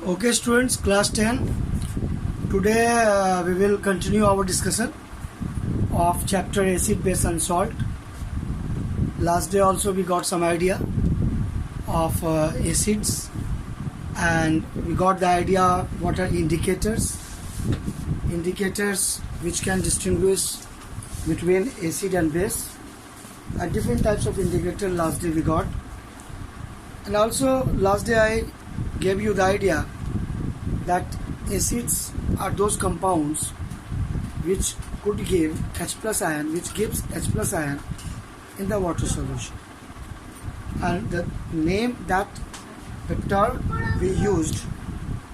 Okay students, class 10. Today we will continue our discussion of chapter acid, base and salt. Last day also we got some idea of acids, and we got the idea what are indicators which can distinguish between acid and base, and different types of indicator last day we got. And also last day I gave you the idea that acids are those compounds which could give H plus ion, which gives H plus ion in the water solution. And the name, that the term we used,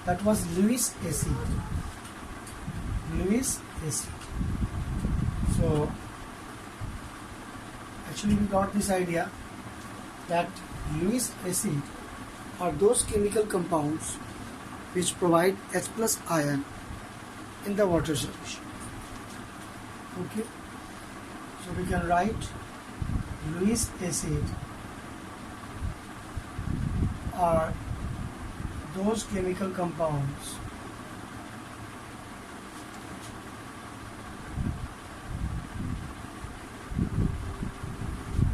that was Lewis acid. Lewis acid. So actually we got this idea that Lewis acid are those chemical compounds which provide H plus ion in the water solution. Okay, so we can write Lewis acid are those chemical compounds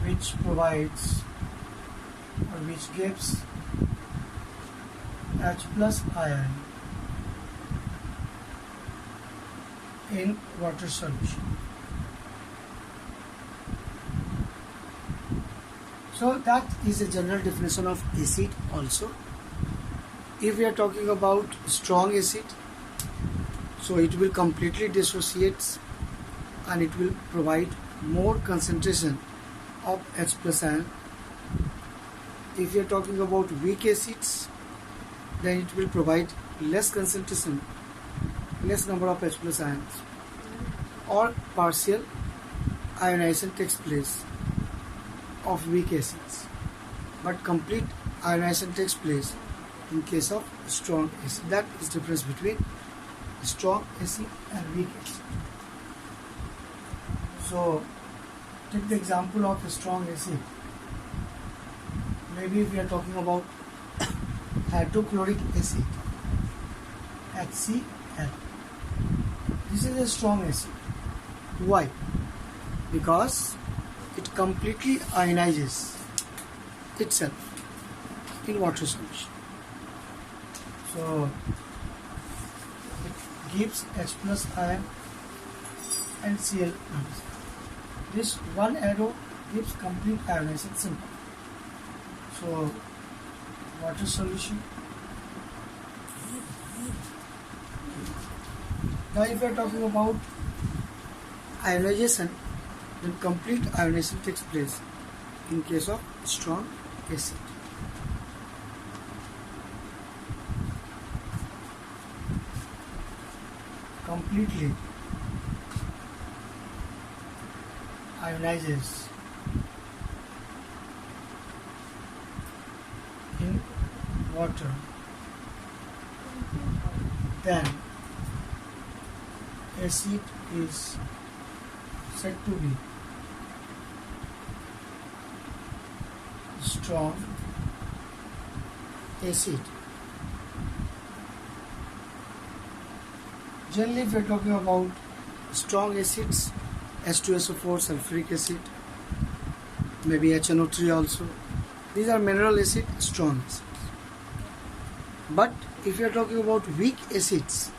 which provides or which gives H plus ion in water solution. So that is a general definition of acid also. If we are talking about strong acid, so it will completely dissociate and it will provide more concentration of H plus ion. If you are talking about weak acids, then it will provide less concentration, less number of H plus ions, or partial ionization takes place of weak acids, but complete ionization takes place in case of strong acid. That is the difference between strong acid and weak acid. So take the example of a strong acid. Maybe if we are talking about hydrochloric acid, HCl. This is a strong acid. Why? Because it completely ionizes itself in water solution. So it gives H plus ion and Cl. This one arrow gives complete ionization, simple. So water solution. Now if we are talking about ionization, then complete ionization takes place in case of strong acid. Completely ionizes in water, then acid is said to be strong acid. Generally, if we are talking about strong acids, H2SO4, sulfuric acid, maybe HNO3 also, these are mineral acid, strong acids. But if you are talking about weak acids,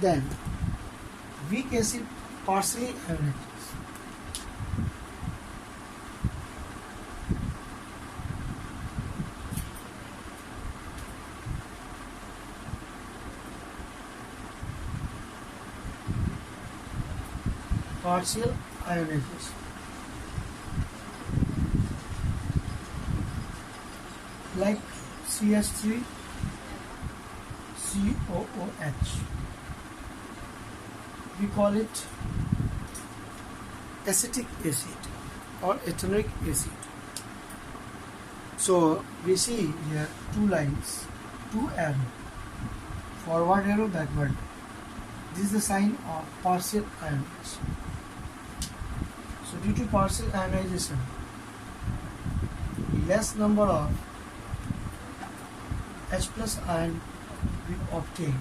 then weak acid partially ionizes. Partial ionization. Like CH3 COOH. We call it acetic acid or ethanoic acid. So we see here two lines, two arrows, forward arrow, backward. This is the sign of partial ionization. So due to partial ionization, less number of H plus ion we obtain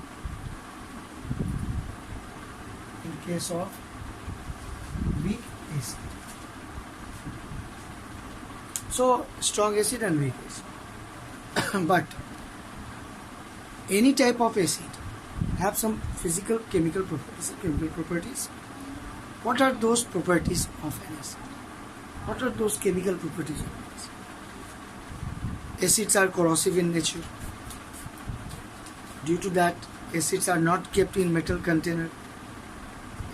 in case of weak acid. So strong acid and weak acid. But any type of acid have some physical chemical properties. What are those properties of an acid? What are those chemical properties of an acid? Acids are corrosive in nature. Due to that, acids are not kept in metal container.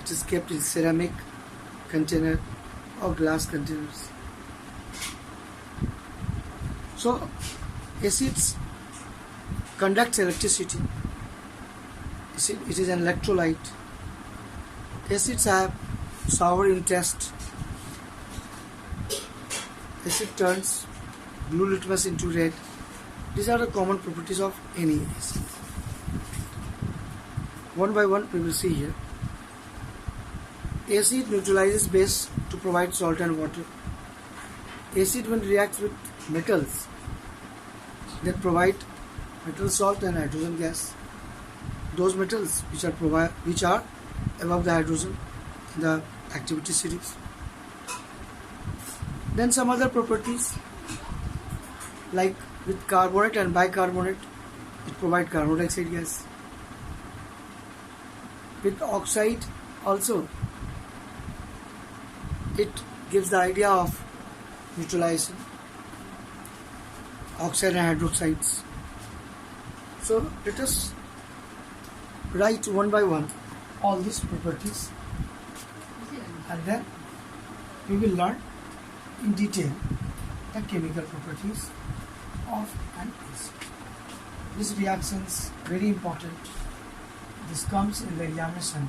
It is kept in ceramic container or glass containers. So acids conduct electricity. It is an electrolyte. Acids have sour in taste. Acid turns blue litmus into red. These are the common properties of any acid. One by one we will see here. Acid neutralizes base to provide salt and water. Acid when reacts with metals that provide metal salt and hydrogen gas. Those metals which are above the hydrogen in the activity series. Then some other properties like with carbonate and bicarbonate, it provides carbon dioxide gas. With oxide also, it gives the idea of neutralization, oxide and hydroxides. So let us write one by one all these properties, and then we will learn in detail the chemical properties of an acid. These reactions very important. This comes in the examination.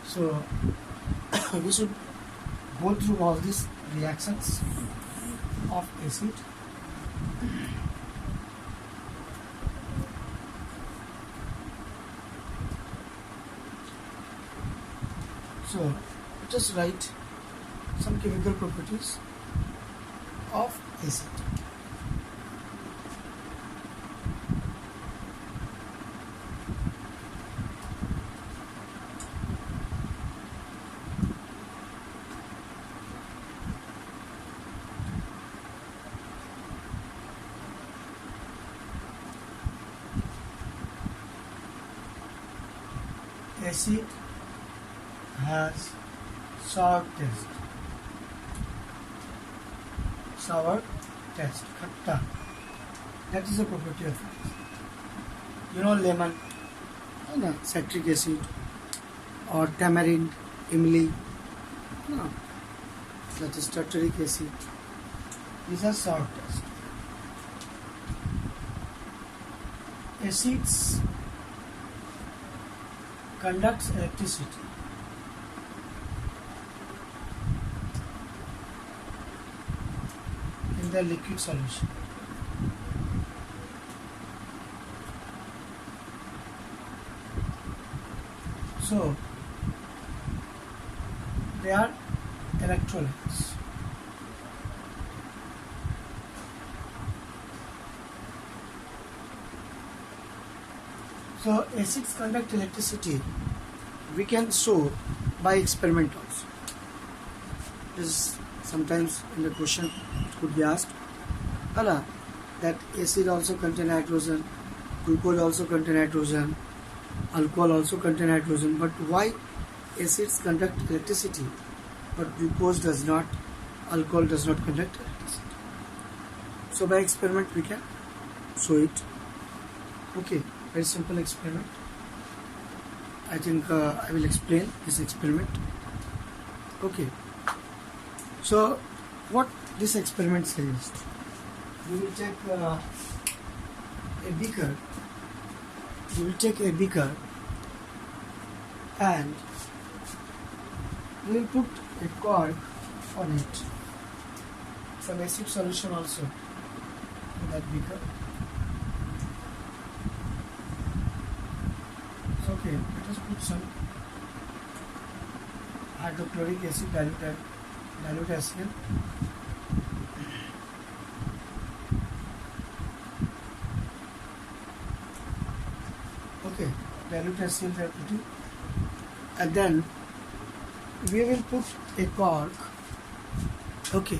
So we should go through all these reactions of acid. So let us write some chemical properties of acid. Acid has sour taste. Sour taste, khatta. That is a property of it. You know lemon, citric acid, or tamarind, imli, that is tartaric acid. These are sour taste. Acids conducts electricity. In the liquid solution. So they are electrolytes. So acids conduct electricity. We can show by experiment also. This sometimes in the question it could be asked, that acid also contain hydrogen, glucose also contain hydrogen, alcohol also contain hydrogen, but why acids conduct electricity but glucose does not, alcohol does not conduct electricity? So by experiment we can show it. Okay, very simple experiment. I think I will explain this experiment. Okay, so what this experiment says, we will take a beaker. We will take a beaker and we will put a cork on it. Some acid solution also in that beaker. So okay, let us put some hydrochloric acid, dilute HCl. Okay, dilute HCl we are putting, and then we will put a cork. Okay.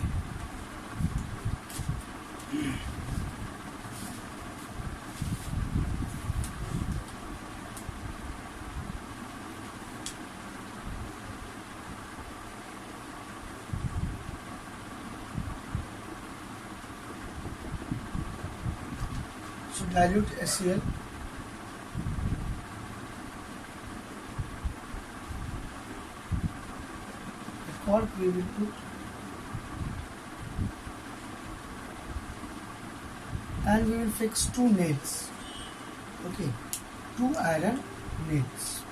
So dilute HCl. The cork we will put, and we will fix 2 nails. Okay, 2 iron nails.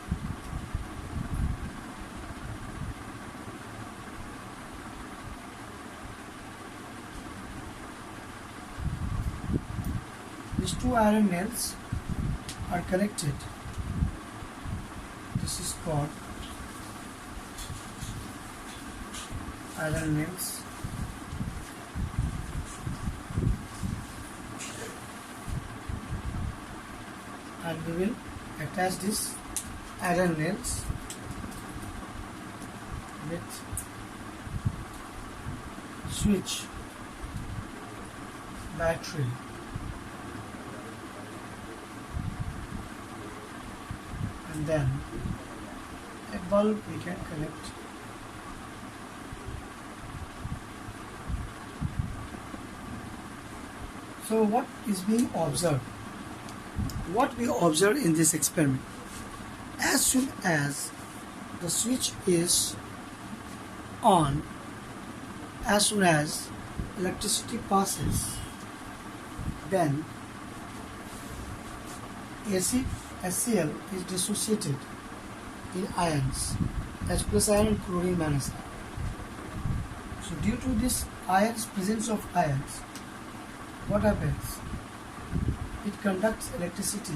These 2 iron nails are connected. This is called iron nails. And we will attach this iron nails with switch battery. And then a bulb we can connect. So what is being observed? What we observe in this experiment, as soon as the switch is on, as soon as electricity passes, then acid HCl is dissociated in ions, H plus ion and chlorine minus ion. So due to this presence of ions, what happens? It conducts electricity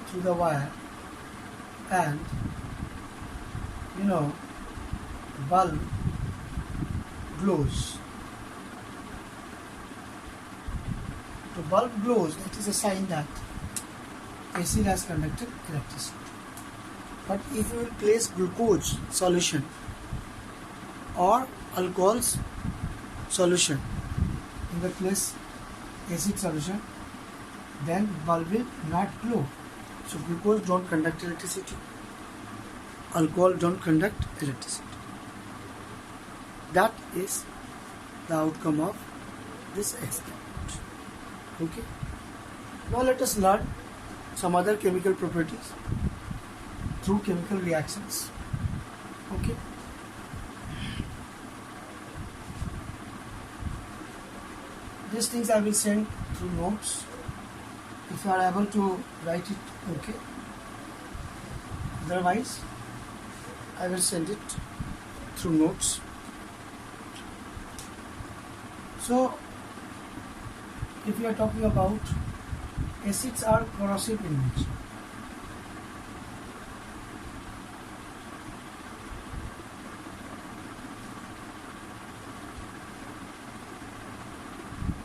through the wire, and bulb glows. The bulb glows, that is a sign that acid has conducted electricity. But if you will place glucose solution or alcohol's solution in the place acid solution, then bulb will not glow. So glucose don't conduct electricity, alcohol don't conduct electricity. That is the outcome of this experiment. Okay. Now let us learn some other chemical properties through chemical reactions. Okay. These things I will send through notes. If you are able to write it, okay. Otherwise, I will send it through notes. So, if we are talking about acids are corrosive in nature.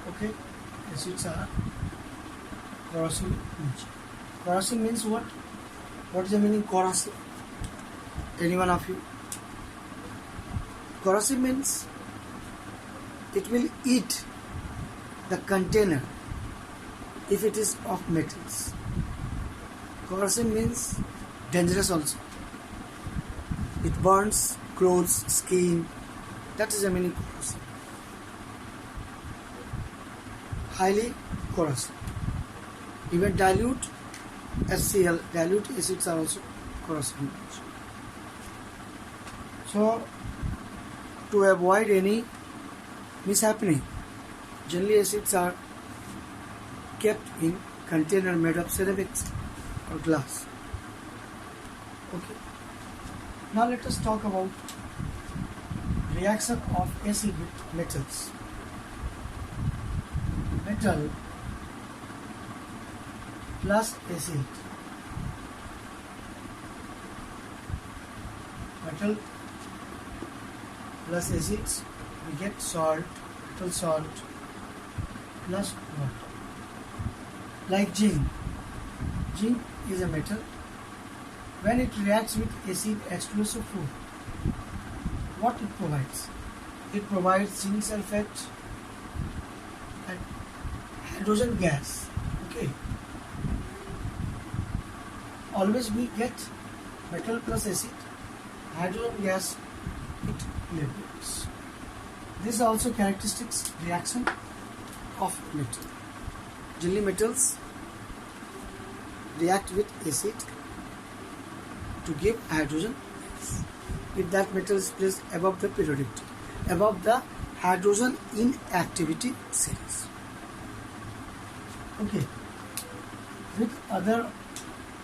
Okay, acids are corrosive in nature. Corrosive means what? What is the meaning corrosive? Anyone of you? Corrosive means it will eat the container if it is of metals. Corrosive means dangerous also. It burns clothes, skin. That is the meaning corrosive. Highly corrosive. Even dilute HCl, dilute acids are also corrosive in nature. So, to avoid any mishappening, generally acids are kept in container made of ceramics or glass. Okay. Now let us talk about reaction of acid with metals. Metal plus acid. Metal plus acids, we get salt, metal salt plus water. Like zinc. Zinc is a metal. When it reacts with acid H2SO4, what it provides? It provides zinc sulfate and hydrogen gas. Okay. Always we get metal plus acid, hydrogen gas, it liberates. This is also characteristics reaction of metal. Generally metals react with acid to give hydrogen gas. If that metal is placed above the periodic table, above the hydrogen inactivity series. Okay. With other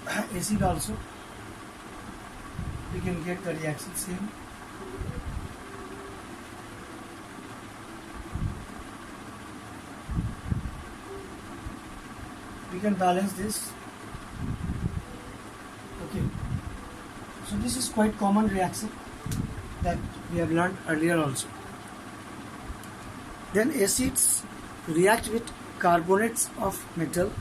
acid also we can get the reaction same. We can balance this. Okay. So this is quite common reaction that we have learned earlier also. Then acids react with carbonates of metal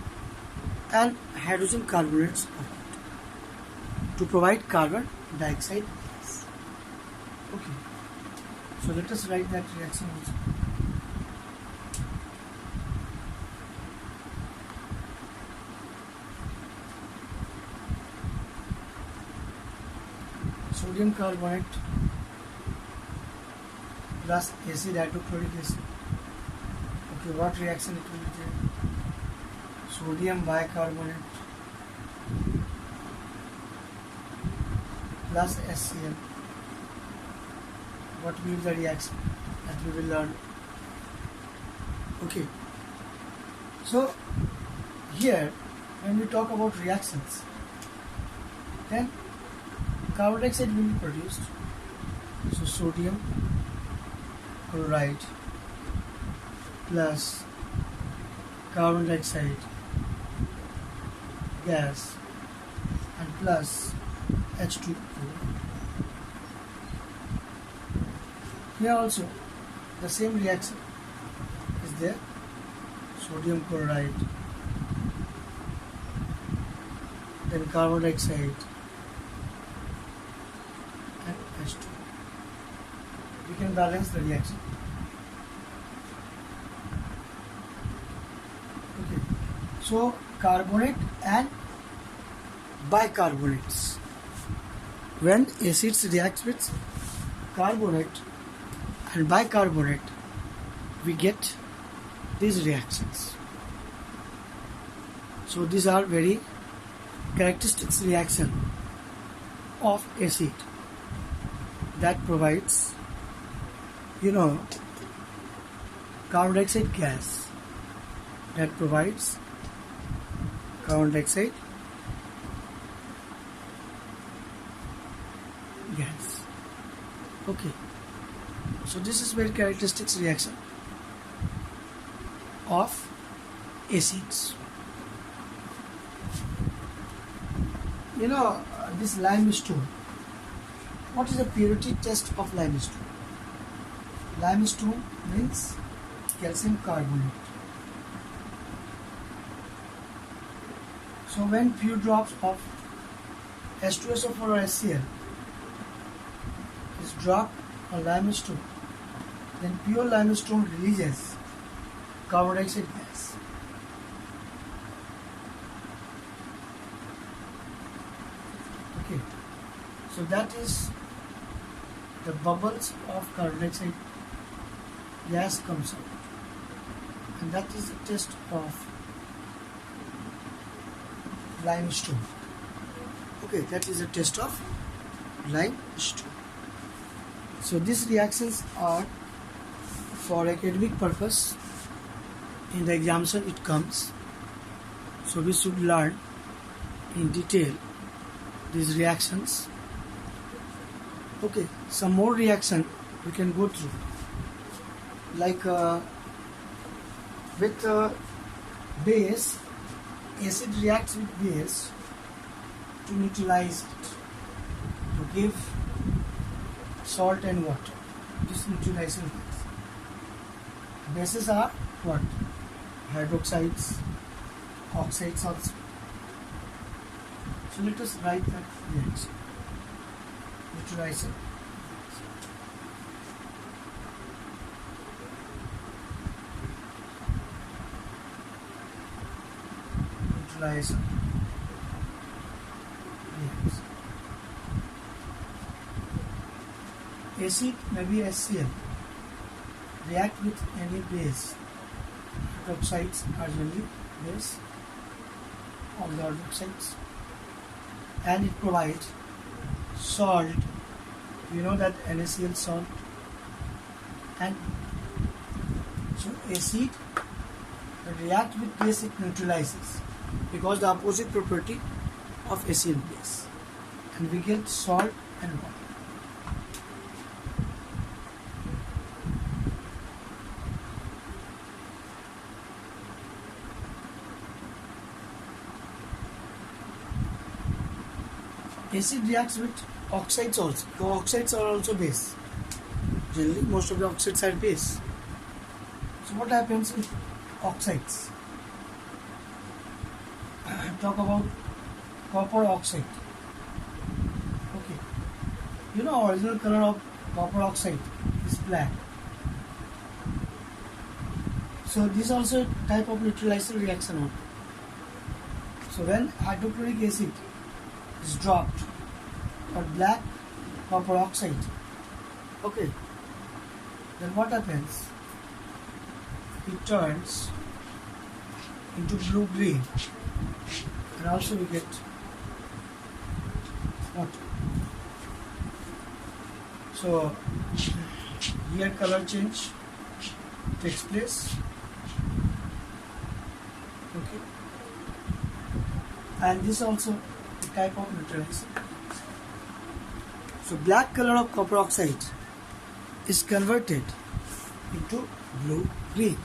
and hydrogen carbonates of metal to provide carbon dioxide gas. Okay. So let us write that reaction also. Sodium carbonate plus acid hydrochloric acid. Okay, what reaction it will be there? Sodium bicarbonate plus HCl. What will be the reaction that we will learn? Okay. So here when we talk about reactions, then carbon dioxide will be produced. So sodium chloride plus carbon dioxide gas and plus H2O. Here also the same reaction is there. Sodium chloride, then carbon dioxide and H2O. We can balance the reaction. Okay. So carbonate and bicarbonates. When acids react with carbonate and bicarbonate, we get these reactions. So these are very characteristics reaction of acid that provides, carbon dioxide gas, that provides carbon dioxide gas. Okay. So this is very characteristics reaction of acids. This limestone. What is the purity test of limestone? Limestone means calcium carbonate. So when few drops of H2SO4 or HCl is dropped on limestone, then pure limestone releases carbon dioxide gas. Okay, so that is the bubbles of carbon dioxide gas comes out, and that is the test of limestone. Okay, that is a test of limestone. So these reactions are for academic purpose. In the examination it comes. So we should learn in detail these reactions. Okay, some more reaction we can go through. Like with base, acid reacts with base to neutralize it, to give salt and water. This neutralization gas. Bases are what? Hydroxides, oxides also. So let us write that reaction. Neutralizer. Neutralizer. Reaction. Acid may be HCl. React with any base. Oxides are generally base of the oxides, and it provides salt. You know that NaCl salt, and so acid react with base, it neutralizes because the opposite property of acid base, and we get salt and water. Acid reacts with oxides also. So oxides are also base. Generally, most of the oxides are base. So what happens with oxides? Talk about copper oxide. Okay. You know, original color of copper oxide is black. So this is also a type of neutralizer reaction. So when hydrochloric acid is dropped or black copper oxide, okay, then what happens? It turns into blue green, and also we get water. So here color change takes place, okay, and this also type of neutralizer. So black color of copper oxide is converted into blue green.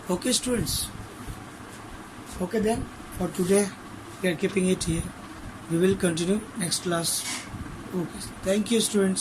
Okay students? Okay then, for today we are keeping it here. We will continue next class. Okay. Thank you students.